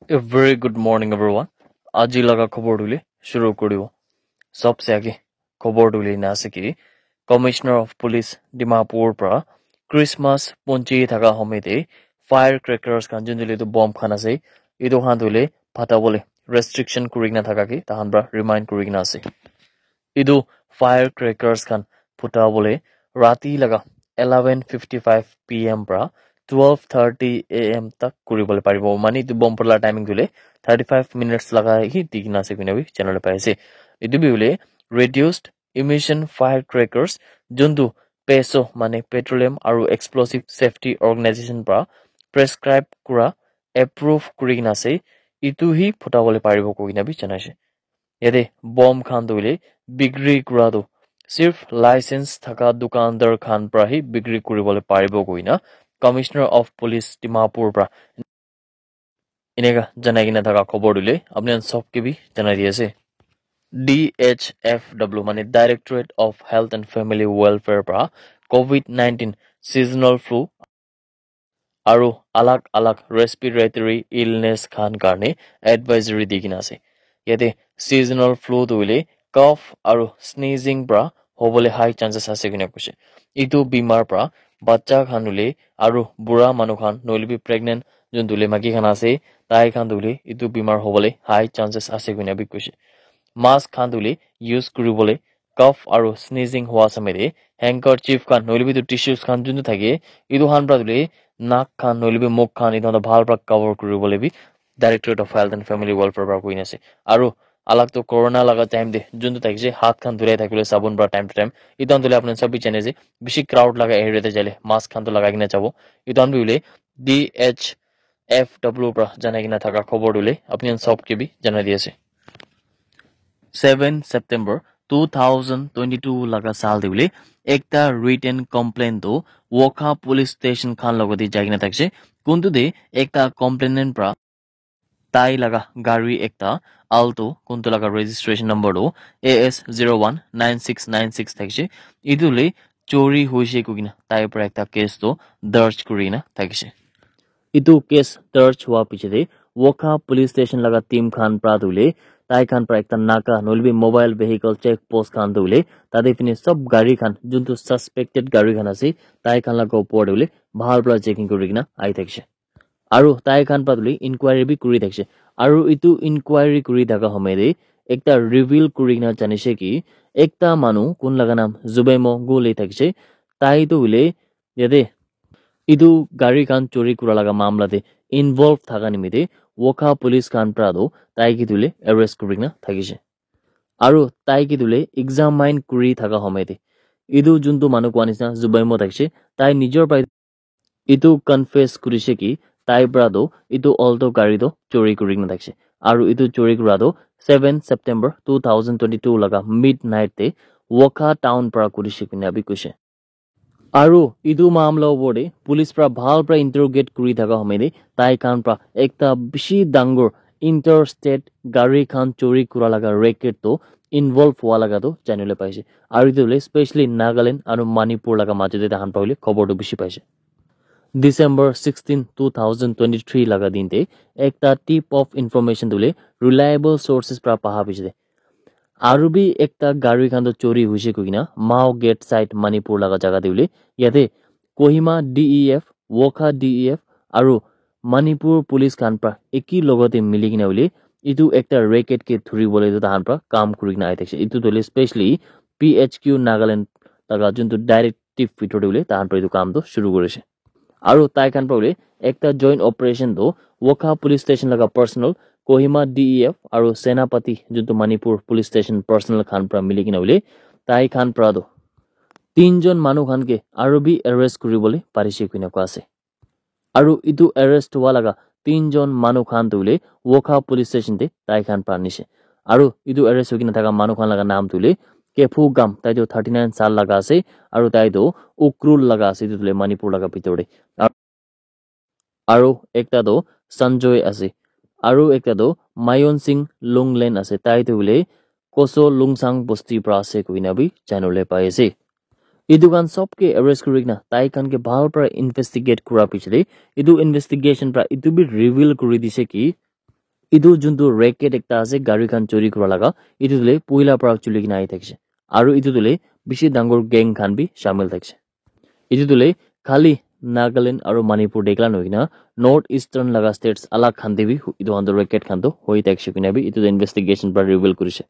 A very good morning everyone. আজি লগা খবৰটোলৈ শুৰু কৰিব सबसे आगे খবৰটোলৈ আছে কি কমিশনাৰ অফ পুলিচ ডিমাপুৰৰ পৰা ক্ৰিসমাছ পঞ্চি থকা সময়তে ফায়াৰ ক্ৰেকাৰ্ছ খান যোনটো বম খান আছে এইটো খান তুলে ফাটাবলৈ ৰেষ্ট্ৰিকশ্যন কৰি নাথাকাকে তাহান পৰা ৰিমাইণ্ড কৰি আছে এইটো ফায়াৰ ক্ৰেকাৰ্ছ খান ফুটাবলৈ ৰাতি লগা 11:55 PM পৰা 12:30 AM तक কৰিবলৈ পাৰিব মানে এইটো বম পলা টাইমিং দিলে 35 মিনিটছ লগা হি দিগনা আছে কিনবি চেনেল পাইছে এইটো বিলে reduced emission firecrackers যোনটো পেছো মানে পেট্ৰলিয়াম আৰু এক্সপ্লোসিভ সেফটি অৰ্গানাইজেচন পৰা প্ৰেসক্ৰাইব কৰা এপ্ৰুভ কৰি আছে ইটো হি ফুটাবলৈ পাৰিব কইনাবি জনাইছে ইয়াতে বম খান দিলে বিক্ৰী কৰাটো सिर्फ लाइसेंस থকা দোকানদাৰ খান প্ৰাহি বিক্ৰী কৰিবলৈ পাৰিব কইনা কমিশনাৰ অফ পুলিচ ডিমাপুৰ পৰা এনেকা জনাই কিনা থকা খবৰ দিলে আপুনি সবকে भी জনাই দি আছে DHFW মানে directorate of health and family welfare পৰা কোভিড-19 সিজনেল ফ্লু আৰু আলাগ আলাগ ৰেস্পিৰেটৰী ইলনেছ খান কাৰণে এডভাইজৰী দি কিনা আছে ইয়াতে সিজনেল ফ্লু দিলে কফ আৰু স্নিজিং পৰা হ'বলৈ হাই চান্সেছ আছে কিনা কৈছে ইটো বিমাৰ পৰা বাচ্চা খানুলে আৰু বুঢ়া মানুহ খান নলিবি প্ৰেগনেন্ট যোনটোলে মাকি খান আছে তাই খান দুলে ইটো বিমাৰ হ'বলৈ হাই চান্সেছ আছে কিনা বি কৈছে মাস্ক খান দুলে ইউজ কৰিবলৈ কফ আৰু স্নিজিং হোৱা সময়তে হেংকাৰচিফ খান নলিবি টিস্যুজ খান যোনটো থাকে ইটো খান পৰা দুলে নাক খান নলিবি মুখ খান ইটো ভাল পৰা কভাৰ কৰিবলৈ বি directorate of health and family welfare পৰা কৈ আছে আৰু अलग तो कोरोना लगा टाइम दे जुन तो ताकि हाथ खान धुलाई थाकिले साबुन बरा टाइम टू टाइम इतन तुले आपन सब भी चने जे बेसी क्राउड लगा एरिया ते जले मास्क खान तो लगा किना चाबो इतन बिले DHFW पर जाने किना थाका खबर दुले अपनी सब के भी जना दिएसे 7 सेप्टेम्बर 2022 लगा साल दिले एकता रिटन कम्प्लेन तो वोखा पुलिस स्टेशन खान लगति जागिना थाकसे कुंतु दे एकता कम्प्लेनेंट pra তাই লাগা গাড়ী একটা আলটো কোনটো লাগা রেজিস্ট্রেশন নম্বরটো AS019696 থাকছে ইদুলে চোরি হইছে কিনা তাই পৰা একটা কেস তো দর্জ করিনা থাকছে ইটো কেস দর্জ হওয়া পিছতে ওখা পুলিশ স্টেশন লাগা টিম খান প্রাদুলে তাই খান পৰা একটা নাকা নলবি মোবাইল ভেহিকল চেক পোস্ট খান দুলে তাতে পিনে সব গাড়ী খান যোনটো সাসপেক্টেড গাড়ী খান আছে তাই খান লাগা ওপৰ দুলে ভাল পৰা চেকিং কৰি কিনা আই থাকছে আৰু তাই খান পাদুলি ইনকুৱাৰী বি কৰি থাকছে আৰু ইটো ইনকুৱাৰী কৰি থাকা সময়তে একটা ৰিভিল কৰি না জানিছে কি একটা মানুহ কোন লাগা নাম জুবেমো গোলে থাকছে তাই তো উলে ইয়াতে ইটো গাড়ী খান চুৰি কৰা লাগা মামলাতে ইনভলভ থাকা নিমিতে ওখা পুলিচ খান প্ৰাদো তাই কি তুলে এৰেষ্ট কৰি না থাকিছে আৰু তাই কি তুলে এক্সামাইন কৰি থাকা সময়তে ইটো যোনটো মানুহ কোৱা নিচিনা জুবেমো থাকছে তাই নিজৰ পাই ইটো কনফেছ কৰিছে কি তাই ব্ৰাদো ইটো অলটো গাড়ীটো চুৰি কৰি না থাকছে আৰু ইটো চুৰি কৰাটো 7 সেপ্টেম্বৰ 2022 লগা মিডনাইট তে ওখা টাউন পৰা কৰিছে কিনা বি কৈছে আৰু ইটো মামলা ওপৰতে পুলিচ পৰা ভাল পৰা ইন্টাৰোগেট কৰি থাকা সময়তে তাই খান পৰা একটা বেছি ডাঙৰ ইণ্টাৰষ্টেট গাড়ী খান চুৰি কৰা লগা ৰেকেটটো ইনভলভ হোৱা লগাটো জানিবলৈ পাইছে আৰু ইটোলে স্পেচিয়েলি নাগালেণ্ড আৰু মণিপুৰ লগা মাজতে তাহান পাবলৈ খবৰটো বেছি পাইছে December 16, 2023 लगा दिन ते एकता टिप ऑफ इन्फॉर्मेशन दुले reliable sources pra paha bichde aru bi ekta gari khan to chori hoise koina Mao Gate side Manipur laga jaga diule yate Kohima DEF Wokha DEF aru Manipur police khan pra eki logote mili kina ule itu ekta racket ke thuri bole to tahan pra kaam kuri kina aithakse itu dole specially PHQ Nagaland laga juntu directive video dule tahan pra itu kaam to shuru korise আৰু তাই খান পাউলে একটা joint operation তো ওখা police station লাগা personal Kohima DEF আৰু সেনাপতি যোনটো Manipur police station personal খান পৰা মিলি কিনা উলে তাই খান প্ৰাদো তিনজন মানুহ খানকে আৰু বি এৰেষ্ট কৰিবলৈ পাৰিছে কিনা কোৱা আছে আৰু ইটো এৰেষ্ট হোৱা লাগা তিনজন মানুহ খান তুলে ওখা পুলিশ স্টেশন তে তাই খান পৰা নিছে আৰু ইটো এৰেষ্ট হৈ কিনা থকা মানুহ খান লাগা নাম তুলে কেফু গাম তাই তো 39 সাল লাগা আছে আৰু তাই তো উক্ৰুল লাগা আছে তুলে মণিপুৰ লাগা ভিতৰে আৰু একটা তো সঞ্জয় আছে আৰু একটা তো মায়ন সিং লুংলেন আছে তাই তো বলে কোসো লুংসাং বস্তি পৰা আছে কইনা বি জানলে পাইছে ইদু গান সবকে এৰেষ্ট কৰি না তাই কানকে ভাল পৰা ইনভেষ্টিগেট কৰা পিছলে ইদু ইনভেষ্টিগেশন পৰা ইদু বি ৰিভিল কৰি দিছে কি idu juntu racket ekta ase gari khan chori kura laga itu dule puila pra chuli kina ai thakse aru itu dule bishi dangor gang khan bi shamil thakse itu dule khali Nagaland aru Manipur dekla noina North Eastern laga states alag khan debi itu under racket khan to hoi thakse kina bi itu investigation pra reveal kurise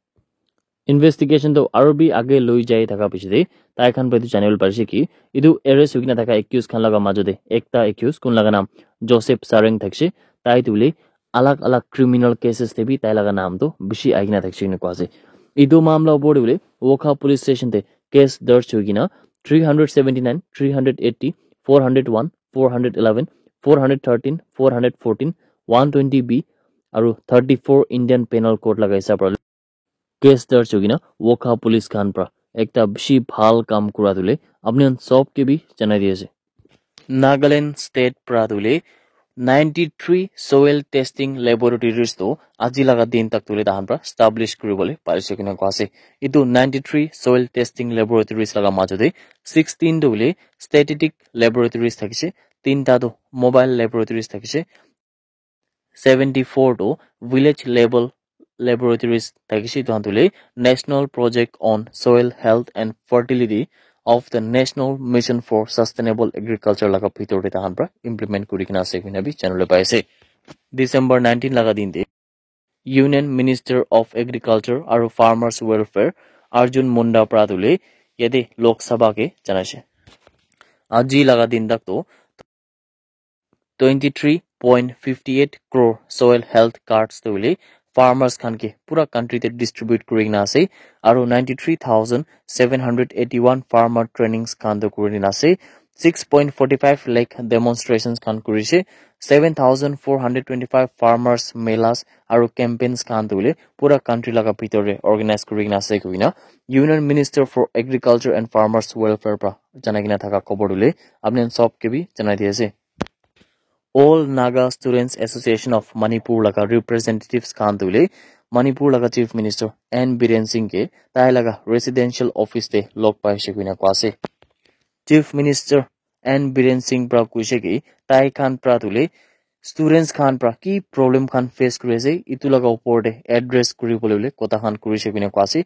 investigation to aru bi age loi jai thaka pichide tai khan pai channel parise ki itu arrest hokina thaka accused khan laga majode ekta accused kun laga naam Joseph Sareng thakse tai dule alag alag criminal cases te bi tai laga naam to bishi agina thakse ni kwase itu mamla opor dule Wokha police station te case darj hokina 379 380 401 411 413 414 120B aru 34 Indian Penal Code laga hisab ra case darj hokina Wokha police khan pra ekta bishi bhal kam kura dule apni sob ke bi janai diye ase Nagaland state pra dule 93 soil testing laboratories to aji laga din tak tule dahan pra establish kuribole parise kina kwase itu 93 soil testing laboratories laga majode 16 dule statistic laboratories thakise 3 ta to mobile laboratories thakise 74 to village level laboratories thakise tantule national project on soil health and fertility of the national mission for sustainable agriculture laga bhitor te tahan pra implement kurikina ase kina bi channel le paise December 19 laga din te Union Minister of Agriculture aru Farmers Welfare Arjun Munda pradule yede Lok Sabha ke janaise aji laga din tak to 23.58 crore soil health cards tole farmers khan ke pura country te distribute kurina ase aru 93,781 farmer trainings khan to kurina ase 6.45 lakh demonstrations khan kurise 7,425 farmers melas aru campaigns khan tole pura country laga bhitore organize kurina ase kuina Union Minister for Agriculture and Farmers Welfare pra janagina thaka khobor dule apni sob ke bi janai diase All Naga Students Association of Manipur laga representatives khan dule Manipur laga Chief Minister N Biren Singh ke tai laga residential office te log paise kuina kwase Chief Minister N Biren Singh pra kuise ki tai khan pra dule students khan pra ki problem khan face kurise itu laga upor te address kuribole bole kota khan kurise kuina kwase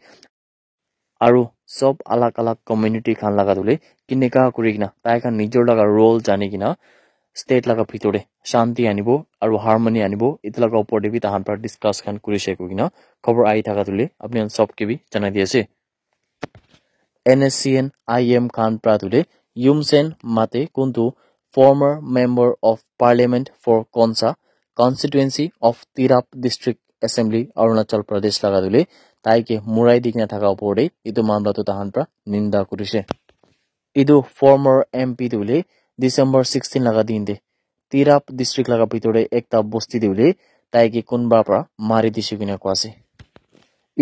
aru sob alag alag community khan laga dule kineka kurigina tai khan nijor laga role jani kina state laga bhitore shanti anibo aru harmony anibo itlaga upor de bi tahan par discuss khan kurise kogina khobor ai thaga dule apni sob ke bi janai diase NSCN IM Khan pradule Yumsen Mate kuntu former member of parliament for Konsa constituency of Tirap district assembly Arunachal Pradesh laga dule tai ke murai dikna thaga upor de itu mamla to tahan pra ninda kurise idu former MP dule December 16 laga din de Tirap district laga bhitore ekta bosti dule tai ke kunba pra mari dise kina kwase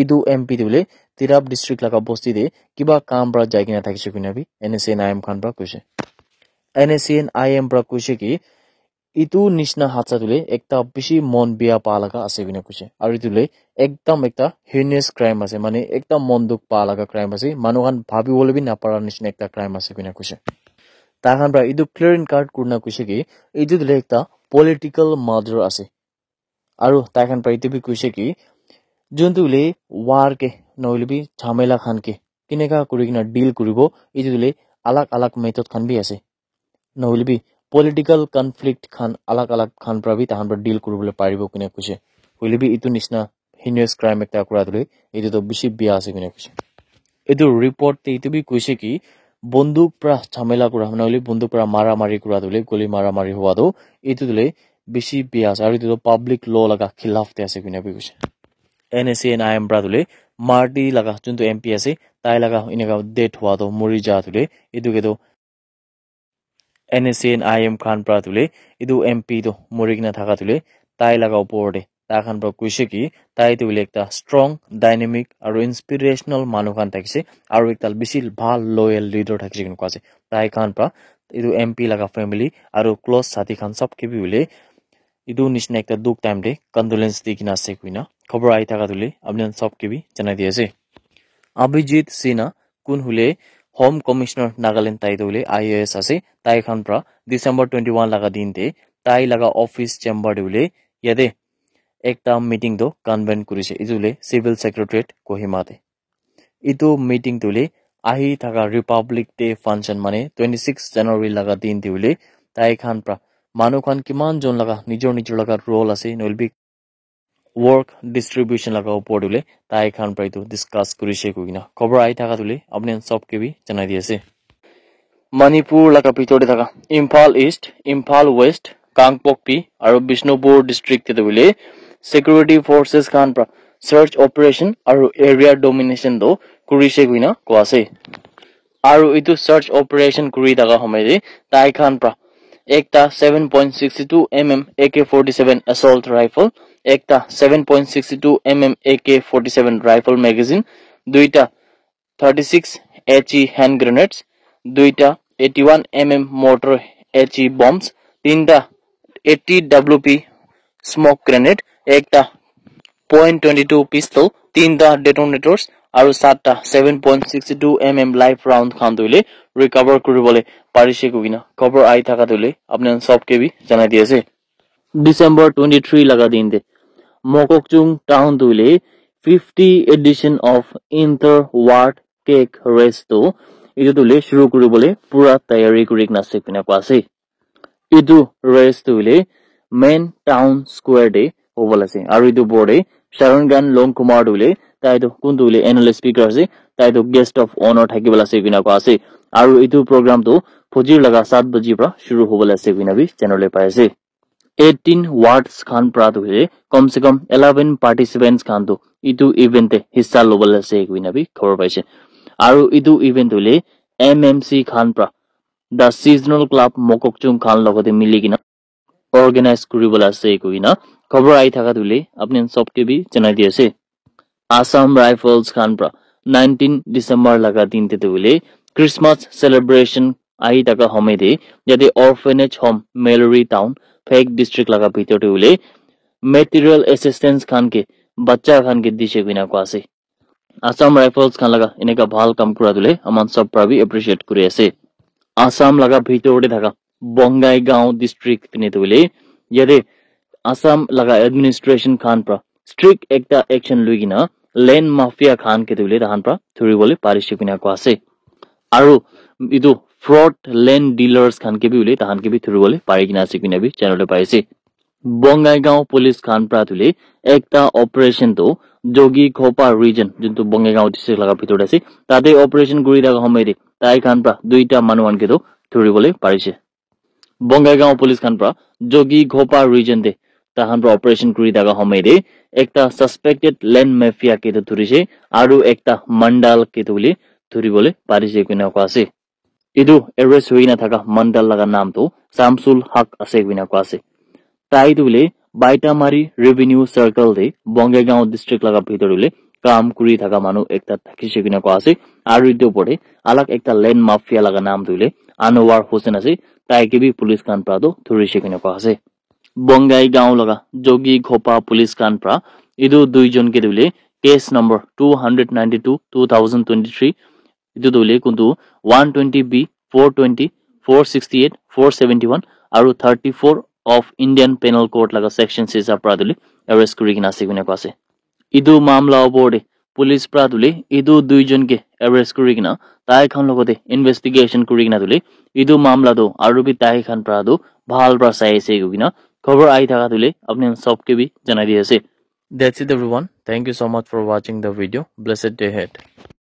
idu MP dule Tirap district laga bosti de kiba kam pra jai kina thakise kina bi NSCN IM Khan pra kuise NSCN IM pra kuise ki itu nishna hatsa dule ekta bishi mon bia pa laga ase kina kuise aru dule ekta heinous crime ase mane ekta mon duk pa laga crime ase manuhan bhabi bole bi napara nishna ekta crime ase kina kuise tahan pra idu clear in card kurna kuise ki idu dile ekta political murder ase aru tahan pra itu bi kuise ki juntu le war ke noile bi jhamela khan ke kineka kurigina deal kuribo itu dile alag alag method khan bi ase noile bi political conflict khan alag khan pra bi tahan pra deal kuribole paribo kine kuise hoile bi itu nishna heinous crime ekta kura dile itu to bishi bia ase kine kuise itu report te itu bi kuise ki bonduk pra jhamela kura noile bonduk pra mara mari kura dile goli mara mari howa do itu dile bishi bia ase aru itu public law laga khilaf te ase kine bi kuise NSCN IM pra dule Marty laga juntu MP ase tai laga inega death howa do mori ja dule itu ke do NSCN IM Khan pra dule idu MP do morigina thaka dule tai laga upor de ta khan pra kuise ki tai dule ekta strong dynamic aru inspirational manu khan thakise aru ekta bisil bhal loyal leader thakise kin kwase tai khan pra idu MP laga family aru close sathi khan sab ke bi ule idu nishna ekta duk time de condolence dikina ase kuina khobor ai thaka dule apni sab ke bi janai diase Abhijit Sinha kun hule Home Commissioner Nagaland tai dule IAS ase tai khan pra December 21 laga din te tai laga office chamber de ule yade একটা meeting তো কনভেন কৰিছে ইজুলে civil সেক্ৰেটাৰিয়েট কোহিমাতে ইটো meeting তুলে আহি থাকা republic day function মানে 26 জানুৱাৰী লগা দিন দিউলে তাই খান প্ৰা মানুহ খান কিমান জন লগা নিজৰ লগা রোল আছে নলবি work distribution laga upor dule tai khan prai tu discuss kurise kuina khobor ai thaka dule apni sob ke bi janai diase Manipur laga bitor de thaka Imphal East Imphal West Kangpokpi aru Bishnupur district te dule security forces khan pra search operation aru area domination do kurise kuina ko ase aru itu search operation kuri daga homaide tai khan pra ekta 7.62 mm AK-47 assault rifle ekta 7.62 mm AK-47 rifle magazine duita 36 HE hand grenades duita 81 mm mortar HE bombs tinta 80 WP smoke grenade ekta .22 pistol tinta detonators aru 7ta 7.62 mm live round khan doile recover kuribole parise kugina cover ai thaka doile apnan sob ke bi janai diase December 23 laga din de Mokokchung town doile 50 edition of inter ward cake race to idu doile shuru kuribole pura tayari kurik na sekina ko ase idu race doile main town square de obal ase aru idu borde Sharangan Long Kumar dule taido kun dule NL speaker ase taido guest of honor thakibala ase kina ko ase aru itu program to fojir laga 7 baji pra shuru hobala ase kina bi channel e pai ase 18 wards khan pra dule kom se kom 11 participants khan to itu event e hissa lobala ase kina bi khobor paise aru itu event dule MMC khan pra the seasonal club Mokokchung khan logote mili kina organize kuribala ase kina khobor ai thaka dule apni sobke bi janai diase Assam Rifles khan pra 19 December laga din te dule Christmas celebration ai taka homede jade orphanage home Mallory town fake district laga bitor dule material assistance khan ke bachcha khan ke dise bina ko ase Assam Rifles khan laga eneka bhal kam kura dule aman sob pra bi appreciate kuri ase Assam laga bitor de thaka Bongai Gaon district tine dule jade Assam laga administration khan pra strict ekta action luigina land mafia khan ke dule tahan pra thuribole parise kina ko ase aru idu fraud land dealers khan ke bi ule tahan ke bi thuribole pari kina ase kina bi channel e paise Bongaigaon police khan pra dule ekta operation to Jogi Khopa region juntu Bongaigaon district laga bitor ase tate operation guri daga homaide tai khan pra duita manuan ke to thuribole parise Bongaigaon police khan pra Jogi Khopa region de tahan pra operation kuri daga homaide ekta suspected land mafia ke to thurise aru ekta mandal ke to bole thuribole parise kina ko ase idu arrest hoina thaka mandal laga naam to Samsul Haq ase kina ko ase tai dule Baitamari revenue circle de Bongaigaon district laga bitor dule কাম kuri thaka manu ekta thakise kina ko ase aru idu pore alag ekta land mafia laga naam dule Anwar Hussain ase tai ke bi police khan pra do thurise kina ko ase Bongai Gaon laga Jogi Khopa police khan pra idu duijon ke dule case number 292 2023 idu dule kuntu 120B 420 468 471 aru 34 of Indian Penal Code laga section sisa pra dule arrest kuri kina ase kina ko ase idu mamla obode police pra dule idu duijon ke arrest kuri kina tai khan logote investigation kuri kina dule idu mamla do aru bi tai khan pra do bhal pra sai ase kina खबर आई थका तुले अपने सबके भी जना दिए से That's it everyone. Thank you so much for watching the video. Blessed day ahead.